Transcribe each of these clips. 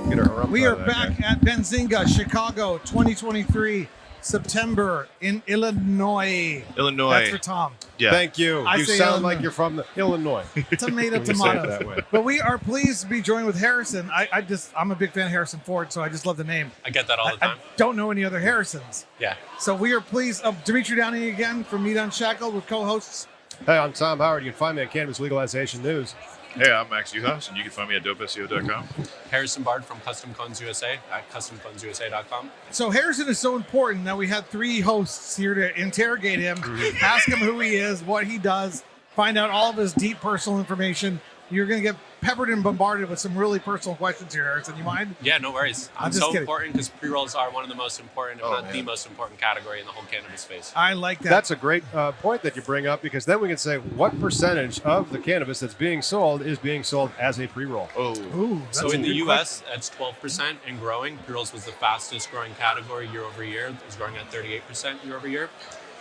Get her hump We out are of that back guy. at Benzinga, Chicago, 2023, September in Illinois. That's for Tom. Yeah. Thank you. I You say sound Illinois. like you're from Illinois. Tomato, When you say it tomatoes. that way. But we are pleased to be joined with Harrison. I'm a big fan of Harrison Ford, so I just love the name. I get that all the I time. don't know any other Harrisons. Yeah. So we are pleased. Demitri Downey again from Meat Unshackled with co-hosts. Hey, I'm Tom Howard. You can find me at Cannabis Legalization News. Hey, I'm Max Juhasz, and you can find me at dopeseo.com. Harrison Bard from Custom Cones USA at customconesusa.com. So Harrison is so important that we had 3 hosts here to interrogate him, ask him who he is, what he does, find out all of his deep personal information. You're going to get peppered and bombarded with some really personal questions here, Harrison. You mind? Yeah, no worries. I'm It's just so kidding. important because pre-rolls are one of the most important, if Oh, not man. the most important category in the whole cannabis space. I like that. That's a great point that you bring up, because then we can say what percentage of the cannabis that's being sold is being sold as a pre-roll. Oh, Ooh, that's So a in the good U.S., that's 12% and growing. Pre-rolls was the fastest growing category year over year. It was growing at 38% year over year.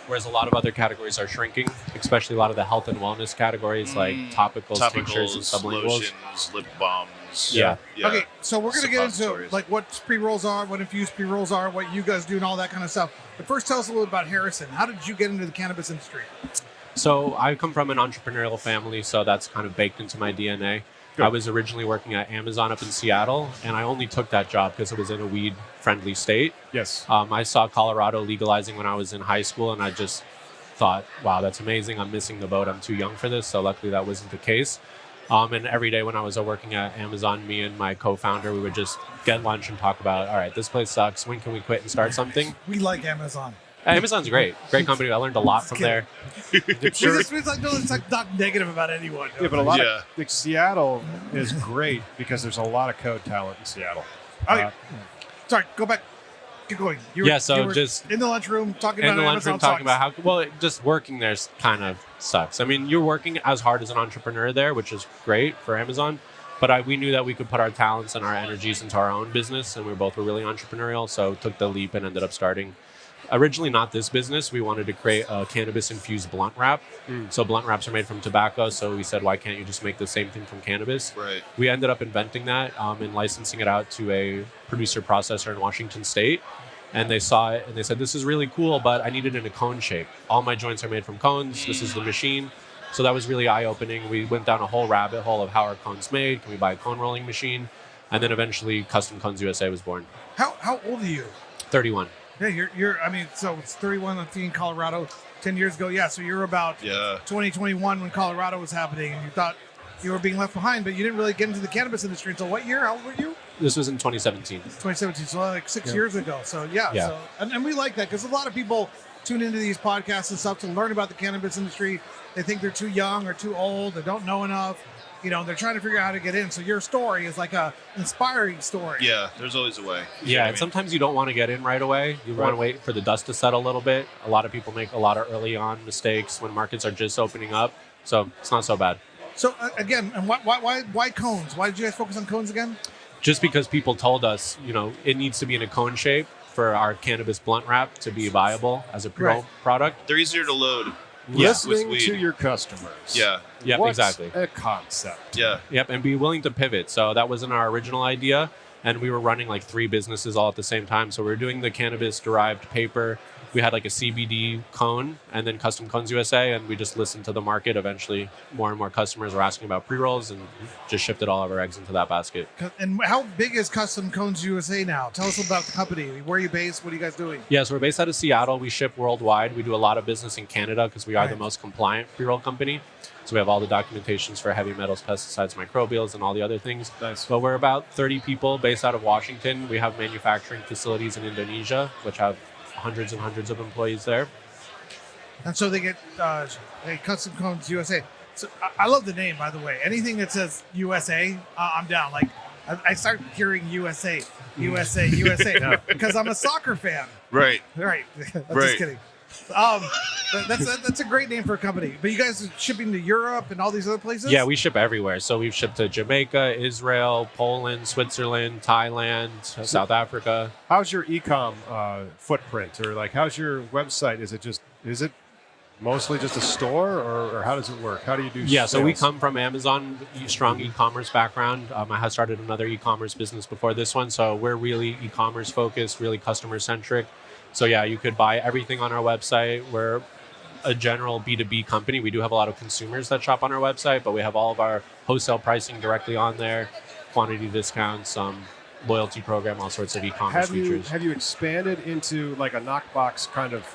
Whereas a lot of other categories are shrinking, especially a lot of the health and wellness categories like topicals, tinctures, and sublinguals. lotions, lip balms. Yeah. Okay, so we're going to get into Suppositories. like what pre-rolls are, what infused pre-rolls are, what you guys do, and all that kind of stuff. But first, tell us a little about Harrison. How did you get into the cannabis industry? So I come from an entrepreneurial family, so that's kind of baked into my DNA. Good. I was originally working at Amazon up in Seattle, and I only took that job because it was in a weed-friendly state. Yes. I saw Colorado legalizing when I was in high school, and I just thought, wow, that's amazing. I'm missing the boat. I'm too young for this. So luckily that wasn't the case. And every day when I was working at Amazon, me and my co-founder, we would just get lunch and talk about, all right, this place sucks. When can we quit and start something? We like Amazon. Amazon's great. Great company. I learned a lot from there. It's like not negative about anyone. Yeah, but a lot Yeah. of like, Seattle is great because there's a lot of code talent in Seattle. Okay. Sorry, go back. Keep going. You Yeah, so you were just in the lunchroom talking in about the Amazon lunchroom talking sucks. about how well just working there kind of sucks. I mean, you're working as hard as an entrepreneur there, which is great for Amazon, but we knew that we could put our talents and our energies into our own business, and we both were really entrepreneurial, so took the leap and ended up starting originally not this business. We wanted to create a cannabis infused blunt wrap. So blunt wraps are made from tobacco, so we said, why can't you just make the same thing from cannabis? Right. We ended up inventing that and licensing it out to a producer processor in Washington State. And they saw it and they said, this is really cool, but I need it in a cone shape. All my joints are made from cones. This is the machine. So that was really eye-opening. We went down a whole rabbit hole of how are cones made? Can we buy a cone rolling machine? And then eventually Custom Cones USA was born. How old are you? 31. Yeah, you're. I mean, so it's 31 in Colorado 10 years ago. Yeah, so you're about Yeah. 2021 when Colorado was happening, and you thought you were being left behind, but you didn't really get into the cannabis industry until what year? How old were you? This was in 2017. 2017, so like 6 years ago. So yeah. Yeah. So and we like that because a lot of people tune into these podcasts and stuff to learn about the cannabis industry. They think they're too young or too old. They don't know enough. You know, they're trying to figure out how to get in. So your story is like a inspiring story. Yeah, there's always a way. You know Yeah, what I and mean? sometimes you don't want to get in right away. You want to wait for the dust to settle a little bit. A lot of people make a lot of early on mistakes when markets are just opening up. So it's not so bad. So again, and why cones? Why did you guys focus on cones again? Just because people told us, you know, it needs to be in a cone shape for our cannabis blunt wrap to be viable as a pre-roll Right. product. They're easier to load. Listening with to weed. your customers. Yeah. Yep, What's exactly. a concept? Yeah. Yep, and be willing to pivot. So that wasn't our original idea, and we were running like 3 businesses all at the same time. So we were doing the cannabis-derived paper. We had like a CBD cone, and then Custom Cones USA, and we just listened to the market. Eventually, more and more customers were asking about pre-rolls, and just shifted all of our eggs into that basket. And how big is Custom Cones USA now? Tell us about the company. Where are you based? What are you guys doing? Yeah, so we're based out of Seattle. We ship worldwide. We do a lot of business in Canada because we are the Right. most compliant pre-roll company. So we have all the documentations for heavy metals, pesticides, microbials, and all the other things. Nice. But we're about 30 people based out of Washington. We have manufacturing facilities in Indonesia, which have hundreds and hundreds of employees there. And so they get Custom Cones USA. So I love the name, by the way. Anything that says USA, I'm down. Like I start hearing USA, USA, because I'm a soccer fan. Right. Right. I'm Right. just kidding. That's a great name for a company. But you guys are shipping to Europe and all these other places? Yeah, we ship everywhere. So we've shipped to Jamaica, Israel, Poland, Switzerland, Thailand, South Africa. How's your e-com footprint, or like how's your website? Is it mostly just a store, or how does it work? How do you do? Yeah, so we sales? come from Amazon, strong e-commerce background. I have started another e-commerce business before this one, so we're really e-commerce focused, really customer centric. So yeah, you could buy everything on our website. We're a general B2B company. We do have a lot of consumers that shop on our website, but we have all of our wholesale pricing directly on there, quantity discounts, loyalty program, all sorts of e-commerce features. Have you expanded into like a knockbox kind of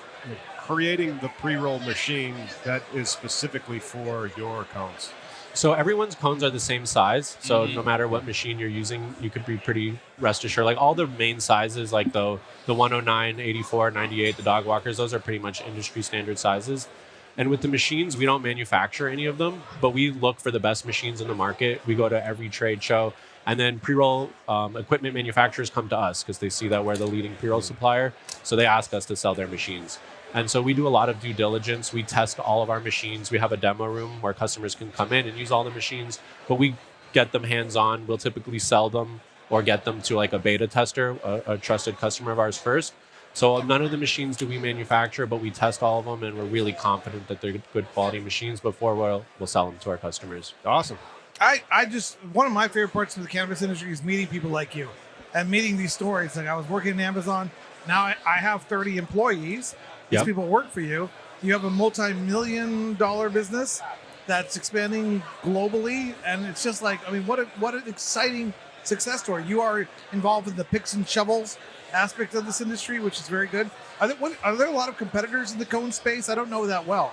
creating the pre-roll machine that is specifically for your cones? So everyone's cones are the same size. So no matter what machine you're using, you could be pretty rest assured. Like all the main sizes, like the 109, 84, 98, the dog walkers, those are pretty much industry standard sizes. And with the machines, we don't manufacture any of them, but we look for the best machines in the market. We go to every trade show. And then pre-roll equipment manufacturers come to us because they see that we're the leading pre-roll supplier. So they ask us to sell their machines. And so we do a lot of due diligence. We test all of our machines. We have a demo room where customers can come in and use all the machines, but we get them hands-on. We'll typically sell them or get them to like a beta tester, a trusted customer of ours first. So none of the machines do we manufacture, but we test all of them, and we're really confident that they're good quality machines before we'll sell them to our customers. Awesome. I just, one of my favorite parts of the cannabis industry is meeting people like you and meeting these stories. Like I was working in Amazon. Now I have 30 employees. These Yep. people work for you. You have a multi-million-dollar business that's expanding globally. And it's just like, I mean, what an exciting success story. You are involved in the picks and shovels aspect of this industry, which is very good. Are there a lot of competitors in the cone space? I don't know that well.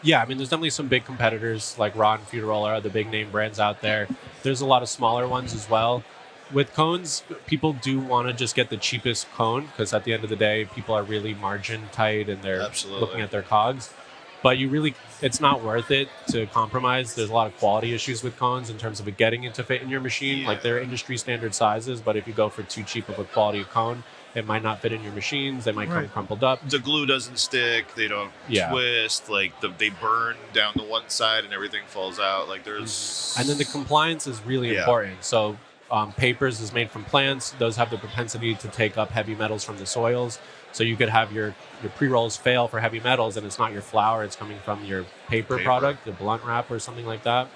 Yeah, I mean, there's definitely some big competitors like Raw and Futurola are the big name brands out there. There's a lot of smaller ones as well. With cones, people do want to just get the cheapest cone because at the end of the day, people are really margin tight and they're looking at their cogs. But it's not worth it to compromise. There's a lot of quality issues with cones in terms of it getting it to fit in your machine. Like they're industry standard sizes, but if you go for too cheap of a quality cone, it might not fit in your machines. They might come crumpled up. The glue doesn't stick. They don't twist. Like they burn down the one side and everything falls out. Like there's. And then the compliance is really important. So papers is made from plants. Those have the propensity to take up heavy metals from the soils. So you could have your pre-rolls fail for heavy metals and it's not your flour. It's coming from your paper product, the blunt wrap or something like that.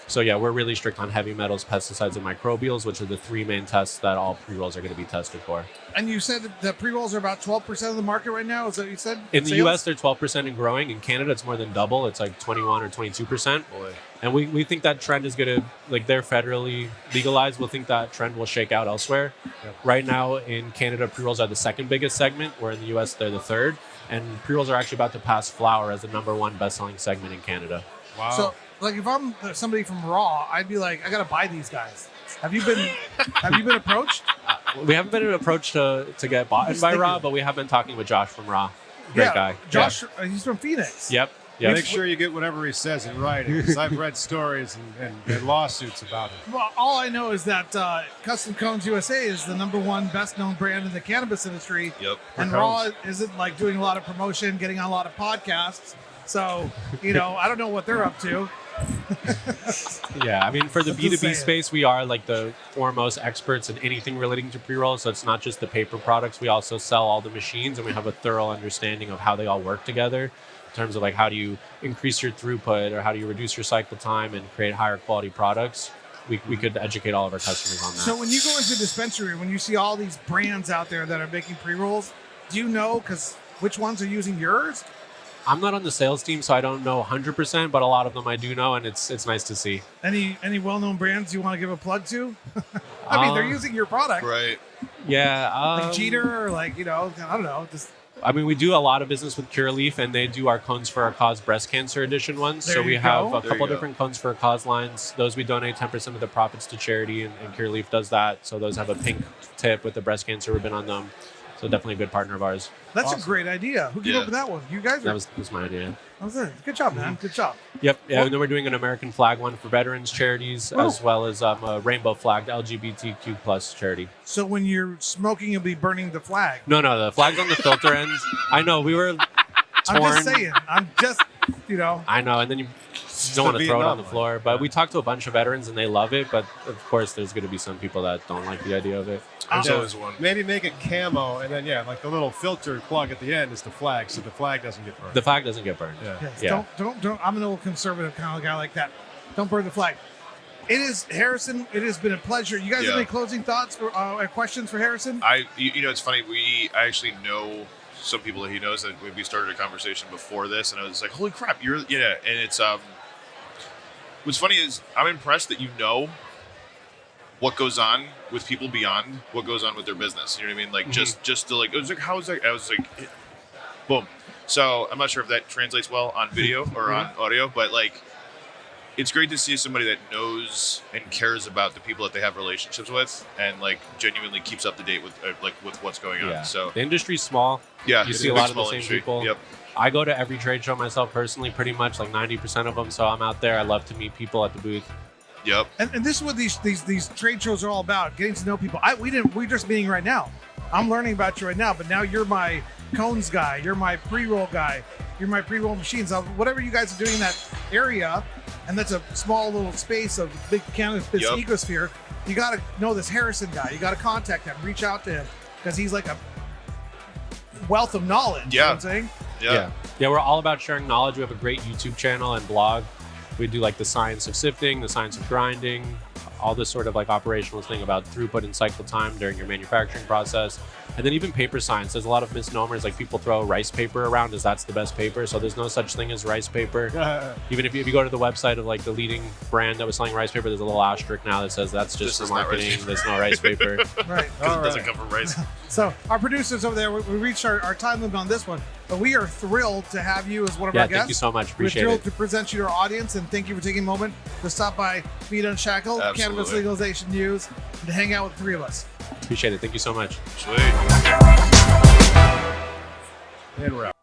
So yeah, we're really strict on heavy metals, pesticides, and microbials, which are the three main tests that all pre-rolls are going to be tested for. And you said that pre-rolls are about 12% of the market right now? Is that what you said? In the US, they're 12% and growing. In Canada, it's more than double. It's like 21 or 22%. Boy. And we think that trend is going to, like they're federally legalized. We'll think that trend will shake out elsewhere. Yep. Right now in Canada, pre-rolls are the second biggest segment, where in the US, they're the third. And pre-rolls are actually about to pass flour as the #1 best-selling segment in Canada. Wow. So, like, if I'm somebody from Raw, I'd be like, I got to buy these guys. Have you been approached? We haven't been approached to get bought by Raw, but we have been talking with Josh from Raw. Great guy. Josh, he's from Phoenix. Yep. Make sure you get whatever he says in writing, because I've read stories and lawsuits about it. Well, all I know is that Custom Cones USA is the #1 best-known brand in the cannabis industry. Yep. And Raw isn't like doing a lot of promotion, getting on a lot of podcasts. So, I don't know what they're up to. Yeah, I mean, for the I'm just B2B saying. space, we are like the foremost experts in anything relating to pre-rolls. So it's not just the paper products. We also sell all the machines, and we have a thorough understanding of how they all work together in terms of like how do you increase your throughput or how do you reduce your cycle time and create higher quality products. We could educate all of our customers on that. So when you go into a dispensary, when you see all these brands out there that are making pre-rolls, do you know which ones are using yours? I'm not on the sales team, so I don't know 100%, but a lot of them I do know, and it's nice to see. Any well-known brands you want to give a plug to? I mean, they're using your product. Right. Yeah. Like Jeter, or like, I don't know. Just I mean, we do a lot of business with Cure Leaf, and they do our Cones for a Cause breast cancer edition ones. There So you we have go. a couple different Cones for a Cause lines. Those we donate 10% of the profits to charity, and Cure Leaf does that. So those have a pink tip with the breast cancer ribbon on them. So definitely a good partner of ours. that's a great idea. Who came up with that one? You guys are. That was my idea. That was it. Good job, man. Good job. Yep. Yeah, and then we're doing an American flag one for veterans charities, as well as a rainbow flagged LGBTQ plus charity. So when you're smoking, you'll be burning the flag. No, the flag's on the filter end. I know, we were torn. I'm just saying. I'm just, I know, and then you don't want to throw it on the Vietnam floor. life. But Yeah. we talked to a bunch of veterans and they love it. But of course, there's going to be some people that don't like the idea of it. There's Yeah. always one. Maybe make it camo, and then like the little filter plug at the end is the flag, so the flag doesn't get burned. The flag doesn't get burned. Yeah. Yes, Yeah. Don't. I'm an old conservative kind of guy like that. Don't burn the flag. It is Harrison. It has been a pleasure. You guys have Yeah. any closing thoughts or questions for Harrison? It's funny. I actually know some people that he knows that we started a conversation before this, and I was like, holy crap, and it's what's funny is I'm impressed that you know what goes on with people beyond what goes on with their business. You know what I mean? Like just to like, it was like, how is that? I was like, boom. So I'm not sure if that translates well on video or on audio, but like, it's great to see somebody that knows and cares about the people that they have relationships with, and like genuinely keeps up to date with with what's going on. Yeah. So The industry's small. yeah, You it's see a big, lot of the small same industry. people. Yep. I go to every trade show myself personally, pretty much like 90% of them. So I'm out there. I love to meet people at the booth. Yep. And this is what these trade shows are all about: getting to know people. We're just meeting right now. I'm learning about you right now, but now you're my cones guy. You're my pre-roll guy. You're my pre-roll machines. Whatever you guys are doing in that area, and that's a small little space of big cannabis Yep. ecosphere. You got to know this Harrison guy. You got to contact him, reach out to him, because he's like a wealth of knowledge. You know what I'm saying? Yeah. Yeah, we're all about sharing knowledge. We have a great YouTube channel and blog. We do like the science of sifting, the science of grinding, all this sort of like operational thing about throughput and cycle time during your manufacturing process. And then even paper science. There's a lot of misnomers, like people throw rice paper around as that's the best paper. So there's no such thing as rice paper. Even if you go to the website of like the leading brand that was selling rice paper, there's a little asterisk now that says that's just This for is not rice marketing. paper. There's no rice paper. Right. Because it doesn't come from rice. So our producers over there, we reached our time limit on this one, but we are thrilled to have you as one of Yeah, our guests. thank you so much. We're Appreciate thrilled it. to present you to our audience, and thank you for taking a moment to stop by Meat Unshackled, Absolutely. Cannabis Legalization News, and to hang out with the three of us. Appreciate it. Thank you so much. Sweet. And we're out.